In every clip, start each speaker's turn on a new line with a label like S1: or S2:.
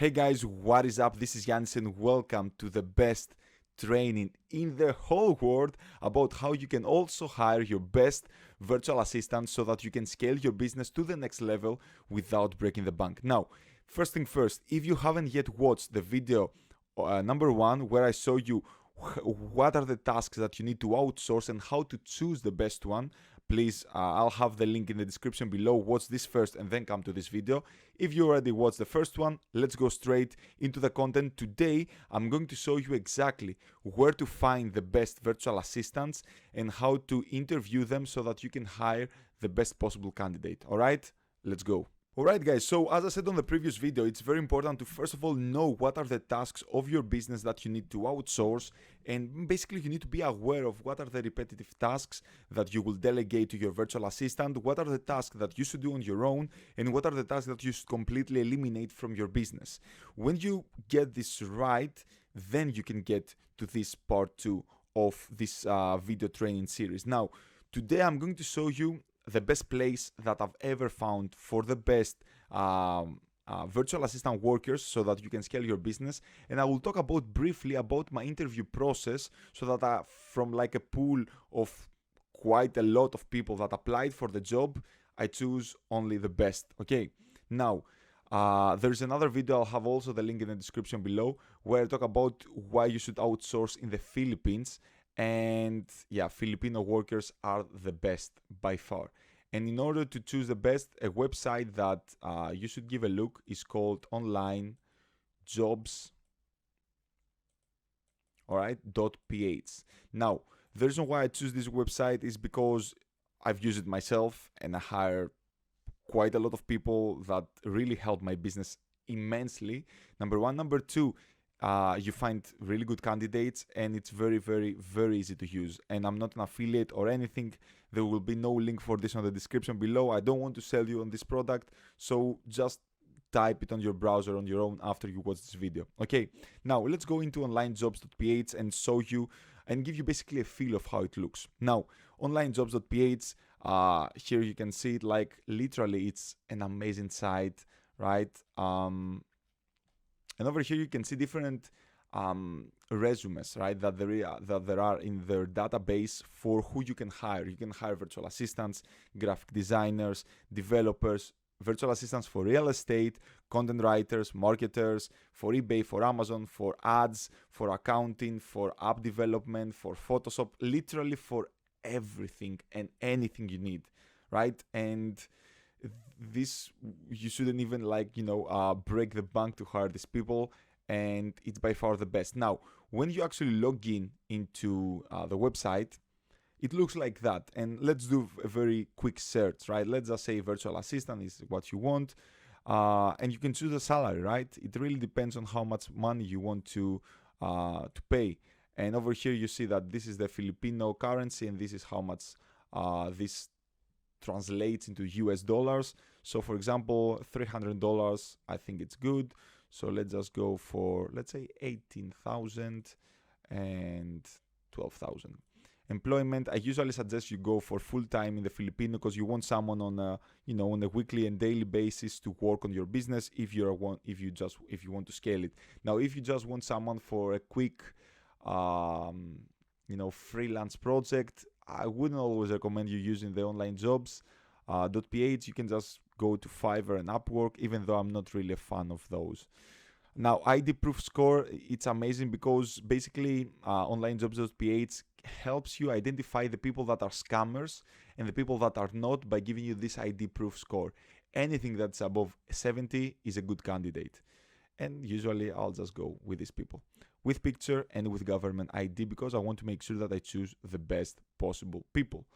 S1: Hey guys, what is up? This is Yannis and welcome to the best training in the whole world about how you can also hire your best virtual assistant so that you can scale your business to the next level without breaking the bank. Now, first thing first, if you haven't yet watched the video number 1 where I show you what are the tasks that you need to outsource and how to choose the best one, please, I'll have the link in the description below. Watch this first and then come to this video. If you already watched the first one, let's go straight into the content. Today, I'm going to show you exactly where to find the best virtual assistants and how to interview them so that you can hire the best possible candidate. All right, let's go. Alright guys, so as I said on the previous video, it's very important to first of all know what are the tasks of your business that you need to outsource, and basically you need to be aware of what are the repetitive tasks that you will delegate to your virtual assistant, what are the tasks that you should do on your own, and what are the tasks that you should completely eliminate from your business. When you get this right, then you can get to this part 2 of this video training series. Now, today I'm going to show you the best place that I've ever found for the best virtual assistant workers so that you can scale your business. And I will talk briefly about my interview process so that from like a pool of quite a lot of people that applied for the job, I choose only the best. Okay, now there's another video, I'll have also the link in the description below, where I talk about why you should outsource in the Philippines. And yeah, Filipino workers are the best by far. And in order to choose the best, a website that you should give a look is called onlinejobs.ph. Now, the reason why I choose this website is because I've used it myself and I hire quite a lot of people that really help my business immensely. Number one. Number two, you find really good candidates and it's very, very, very easy to use. And I'm not an affiliate or anything. There will be no link for this on the description below. I don't want to sell you on this product, so just type it on your browser on your own after you watch this video. Okay, now let's go into onlinejobs.ph and show you and give you basically a feel of how it looks. Now, onlinejobs.ph, here you can see it, like literally it's an amazing site, right? And over here you can see different resumes, right, that there are in their database for who you can hire. You can hire virtual assistants, graphic designers, developers, virtual assistants for real estate, content writers, marketers, for eBay, for Amazon, for ads, for accounting, for app development, for Photoshop, literally for everything and anything you need, right? And this, you shouldn't even break the bank to hire these people, and it's by far the best. Now, when you actually log in into the website, it looks like that. And let's do a very quick search, right? Let's just say virtual assistant is what you want, and you can choose a salary, right? It really depends on how much money you want to pay. And over here you see that this is the Filipino currency and this is how much this translates into US dollars. So for example, $300, I think it's good. So let's just go for, let's say 18,000 and 12,000. Employment, I usually suggest you go for full-time in the Filipino because you want someone on a, on a weekly and daily basis to work on your business if you want to scale it. Now, if you just want someone for a quick freelance project, I wouldn't always recommend you using the onlinejobs.ph. You can just go to Fiverr and Upwork, even though I'm not really a fan of those. Now, ID proof score, it's amazing because basically onlinejobs.ph helps you identify the people that are scammers and the people that are not by giving you this ID proof score. Anything that's above 70 is a good candidate. And usually I'll just go with these people, with picture and with government ID, because I want to make sure that I choose the best possible people.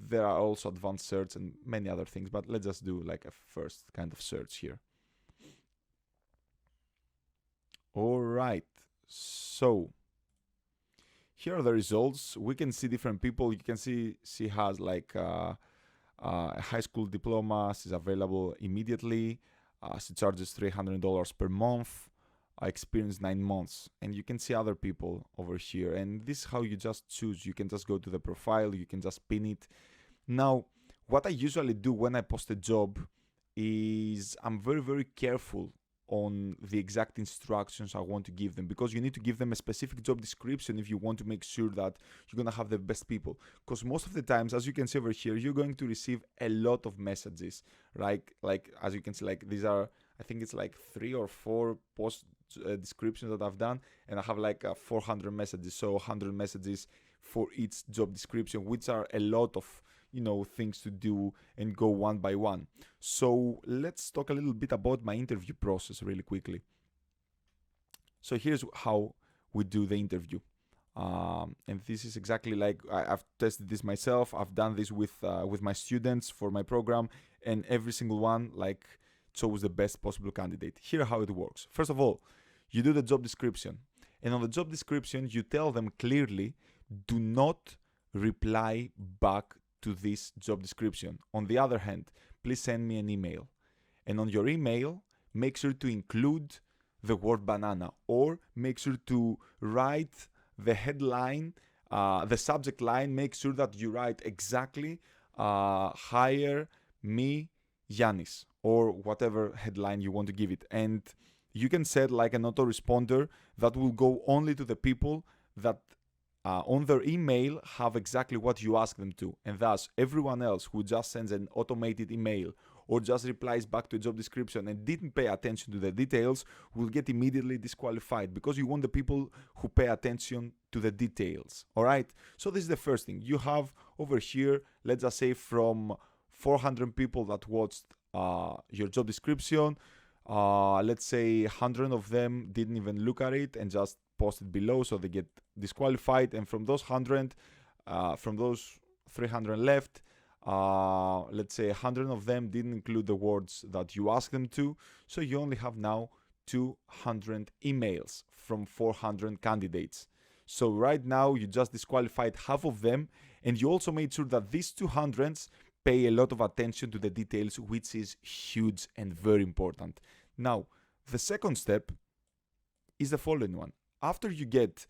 S1: There are also advanced search and many other things, but let's just do like a first kind of search here. All right, so here are the results. We can see different people. You can see she has like a high school diploma. She's available immediately. She charges $300 per month. I experienced 9 months, and you can see other people over here. And this is how you just choose. You can just go to the profile. You can just pin it. Now, what I usually do when I post a job is I'm very, very careful on the exact instructions I want to give them, because you need to give them a specific job description if you want to make sure that you're going to have the best people. Because most of the times, as you can see over here, you're going to receive a lot of messages, right? Like as you can see, like these are, I think it's like 3 or 4 post descriptions that I've done, and I have like 400 messages, so 100 messages for each job description, which are a lot of things to do and go one by one. So let's talk a little bit about my interview process really quickly. So here's how we do the interview, and this is exactly like I've tested this myself. I've done this with my students for my program, and every single one like chose the best possible candidate. Here how it works. First of all, you do the job description, and on the job description you tell them clearly, do not reply back to this job description. On the other hand, please send me an email. And on your email, make sure to include the word banana, or make sure to write the headline, the subject line. Make sure that you write exactly hire me, Yannis, or whatever headline you want to give it. And you can set like an autoresponder that will go only to the people that on their email have exactly what you ask them to, and thus everyone else who just sends an automated email or just replies back to a job description and didn't pay attention to the details will get immediately disqualified, because you want the people who pay attention to the details. All right, so this is the first thing. You have over here, let's just say from 400 people that watched your job description, let's say 100 of them didn't even look at it and just posted below, so they get disqualified. And from those 100, from those 300 left, let's say 100 of them didn't include the words that you asked them to, so you only have now 200 emails from 400 candidates. So right now you just disqualified half of them, and you also made sure that these 200s pay a lot of attention to the details, which is huge and very important. Now, the second step is the following one. After you get,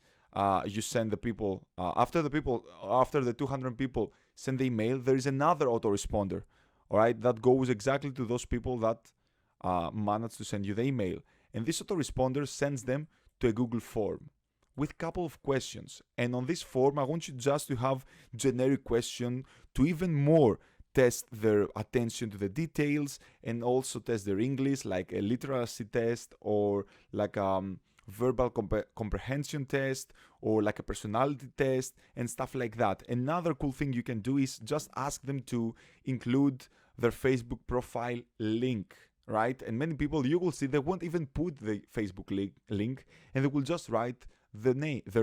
S1: you send the people, after the 200 people send the email, there is another autoresponder, all right, that goes exactly to those people that managed to send you the email. And this autoresponder sends them to a Google form with a couple of questions. And on this form, I want you just to have generic question to even more test their attention to the details, and also test their English, like a literacy test, or like verbal comprehension test, or like a personality test and stuff like that. Another cool thing you can do is just ask them to include their Facebook profile link, right? And many people, you will see, they won't even put the Facebook link, and they will just write their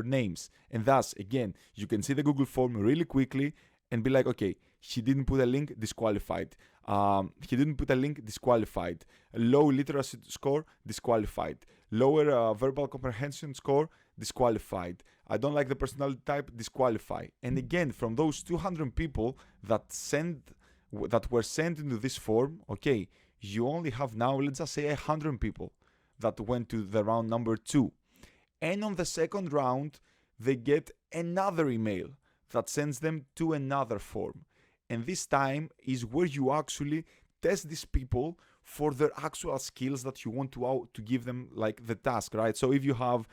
S1: names. And thus, again, you can see the Google form really quickly and be like, okay, he didn't put a link, disqualified. He didn't put a link, disqualified. Low literacy score, disqualified. Lower verbal comprehension score, disqualified. I don't like the personality type, disqualify. And again, from those 200 people that were sent into this form, okay, you only have now, let's just say 100 people that went to the round number 2. And on the second round, they get another email that sends them to another form. And this time is where you actually test these people for their actual skills that you want to give them, like the task, right? So if you have,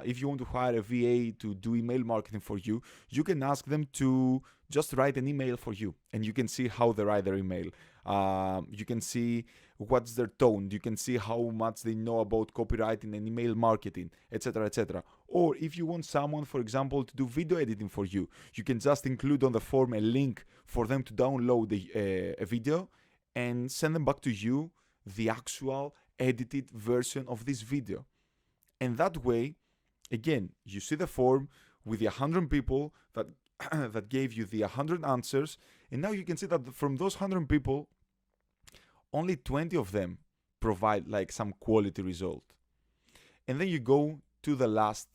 S1: if you want to hire a VA to do email marketing for you, you can ask them to just write an email for you, and you can see how they write their email. You can see what's their tone. You can see how much they know about copywriting and email marketing, etc., etc. Or if you want someone, for example, to do video editing for you, you can just include on the form a link for them to download a video and send them back to you the actual edited version of this video. And that way, again, you see the form with the 100 people that that gave you the 100 answers, and now you can see that from those 100 people, only 20 of them provide like some quality result. And then you go to the last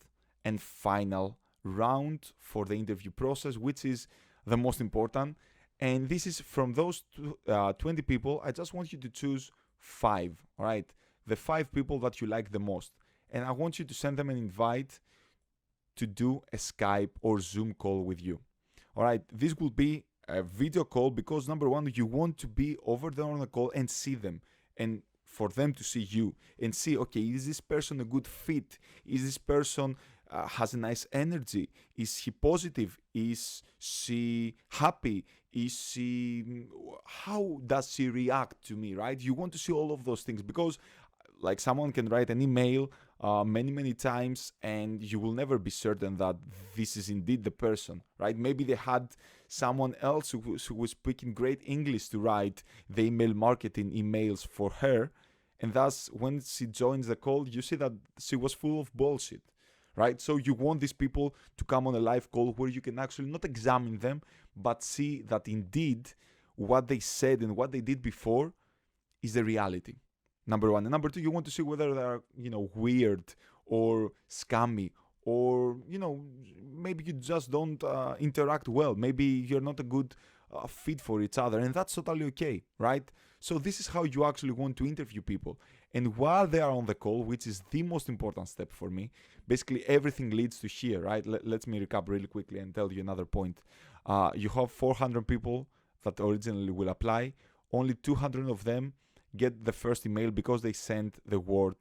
S1: and final round for the interview process, which is the most important. And this is from those 20 people, I just want you to choose 5, all right? The 5 people that you like the most. And I want you to send them an invite to do a Skype or Zoom call with you. All right, this will be a video call because number one, you want to be over there on the call and see them. And for them to see you and see, okay, is this person a good fit? Is this person has a nice energy? Is he positive? Is she happy? Is she, how does she react to me, right? You want to see all of those things, because like someone can write an email many times and you will never be certain that this is indeed the person, right? Maybe they had someone else who was speaking great English to write the email marketing emails for her, and thus when she joins the call, you see that she was full of bullshit, right? So you want these people to come on a live call where you can actually not examine them, but see that indeed what they said and what they did before is the reality. Number one. And number two, you want to see whether they are, weird or scammy, or, maybe you just don't interact well. Maybe you're not a good fit for each other, and that's totally okay, right? So this is how you actually want to interview people. And while they are on the call, which is the most important step for me, basically everything leads to here, right? Let me recap really quickly and tell you another point. You have 400 people that originally will apply. Only 200 of them get the first email because they sent the word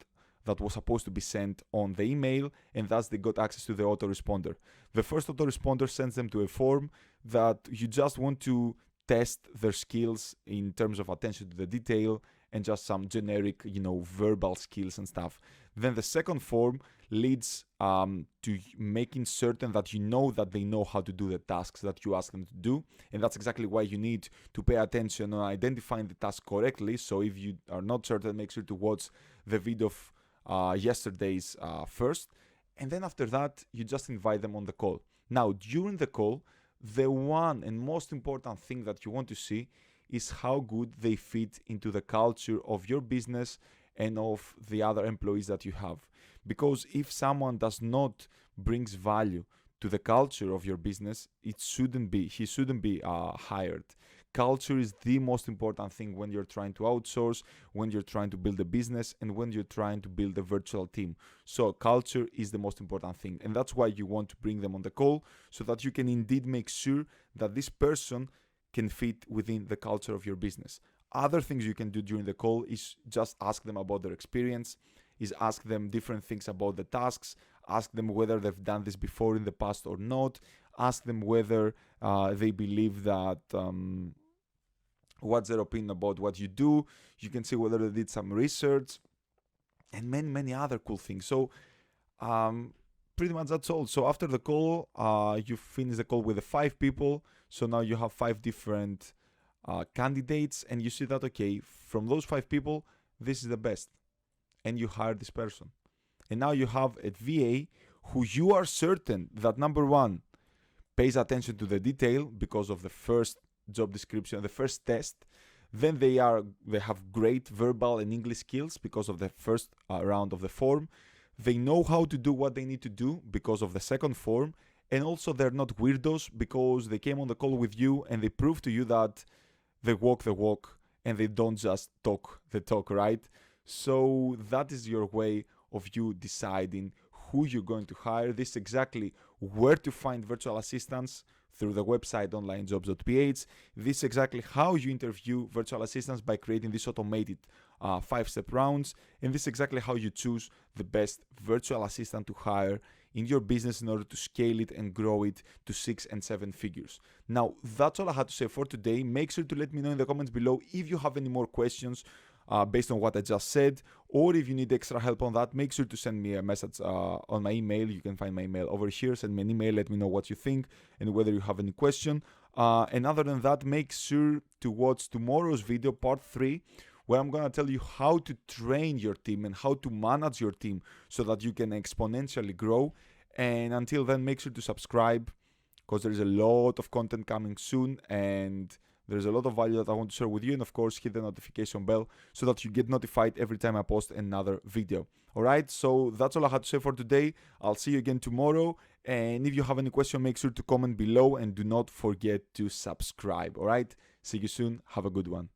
S1: that was supposed to be sent on the email, and thus they got access to the autoresponder. The first autoresponder sends them to a form that you just want to test their skills in terms of attention to the detail and just some generic, verbal skills and stuff. Then the second form leads to making certain that you know that they know how to do the tasks that you ask them to do. And that's exactly why you need to pay attention on identifying the task correctly. So if you are not certain, make sure to watch the video of yesterday's first. And then after that, you just invite them on the call. Now, during the call, the one and most important thing that you want to see is how good they fit into the culture of your business and of the other employees that you have. Because if someone does not brings value to the culture of your business, he shouldn't be hired. Culture is the most important thing when you're trying to outsource, when you're trying to build a business, and when you're trying to build a virtual team. So culture is the most important thing. And that's why you want to bring them on the call, so that you can indeed make sure that this person can fit within the culture of your business. Other things you can do during the call is just ask them about their experience, is ask them different things about the tasks, ask them whether they've done this before in the past or not, ask them whether they believe that, what's their opinion about what you do. You can see whether they did some research, and many other cool things. So pretty much that's all. So after the call, you finish the call with the 5 people. So now you have 5 different candidates, and you see that, okay, from those 5 people, this is the best, and you hire this person. And now you have a VA who you are certain that, number one, pays attention to the detail because of the first job description, the first test. Then they have great verbal and English skills because of the first round of the form. They know how to do what they need to do because of the second form. And also they're not weirdos because they came on the call with you and they prove to you that they walk the walk and they don't just talk the talk, right? So that is your way of you deciding who you're going to hire. This is exactly where to find virtual assistants through the website onlinejobs.ph. This is exactly how you interview virtual assistants by creating these automated 5-step rounds. And this is exactly how you choose the best virtual assistant to hire in your business in order to scale it and grow it to 6 and 7 figures. Now, that's all I had to say for today. Make sure to let me know in the comments below if you have any more questions based on what I just said, or if you need extra help on that, make sure to send me a message on my email. You can find my email over here. Send me an email, let me know what you think and whether you have any question. And other than that, make sure to watch tomorrow's video, part 3, where I'm gonna tell you how to train your team and how to manage your team so that you can exponentially grow. And until then, make sure to subscribe, because there is a lot of content coming soon, and there's a lot of value that I want to share with you. And of course, hit the notification bell so that you get notified every time I post another video. All right, so that's all I had to say for today. I'll see you again tomorrow. And if you have any question, make sure to comment below and do not forget to subscribe. All right, see you soon. Have a good one.